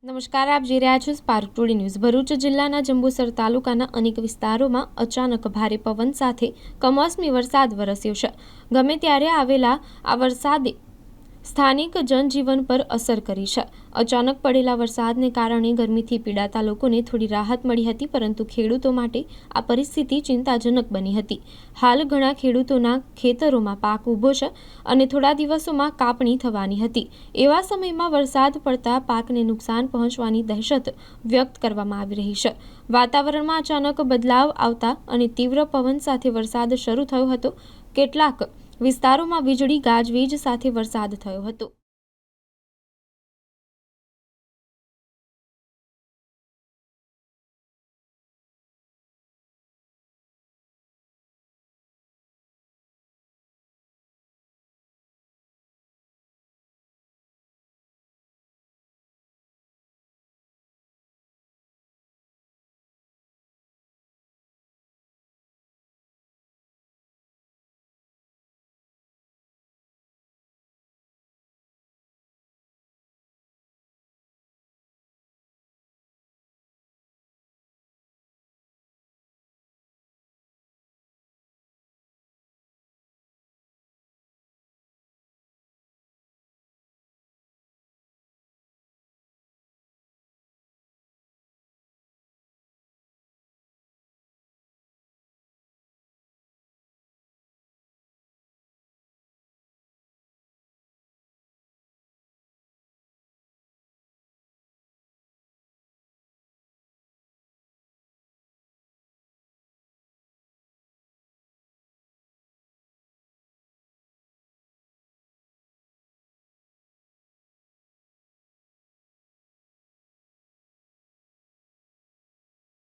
નમસ્કાર, આપ જોઈ રહ્યા છો સ્પાર્ક ટુડે ન્યૂઝ। ભરૂચ જિલ્લાના જંબુસર તાલુકાના અનેક વિસ્તારોમાં અચાનક ભારે પવન સાથે કમોસમી વરસાદ વરસ્યો છે। ગમે ત્યારે આવેલા આ વરસાદે સ્થાનિક જનજીવન પર અસર કરી છે। અચાનક પડેલા વરસાદને કારણે ગરમીથી પીડાતા લોકોને થોડી રાહત મળી હતી, પરંતુ ખેડૂતો માટે આ પરિસ્થિતિ ચિંતાજનક બની હતી। હાલ ઘણા ખેડૂતોના ખેતરોમાં પાક ઊભો છે અને થોડા દિવસોમાં કાપણી થવાની હતી। એવા સમયમાં વરસાદ પડતા પાકને નુકસાન પહોંચવાની દહેશત વ્યક્ત કરવામાં આવી રહી છે। વાતાવરણમાં અચાનક બદલાવ આવતા અને તીવ્ર પવન સાથે વરસાદ શરૂ થયો હતો। કેટલાક વિસ્તારોમાં વીજળી ગાજવીજ સાથે વરસાદ થયો હતો।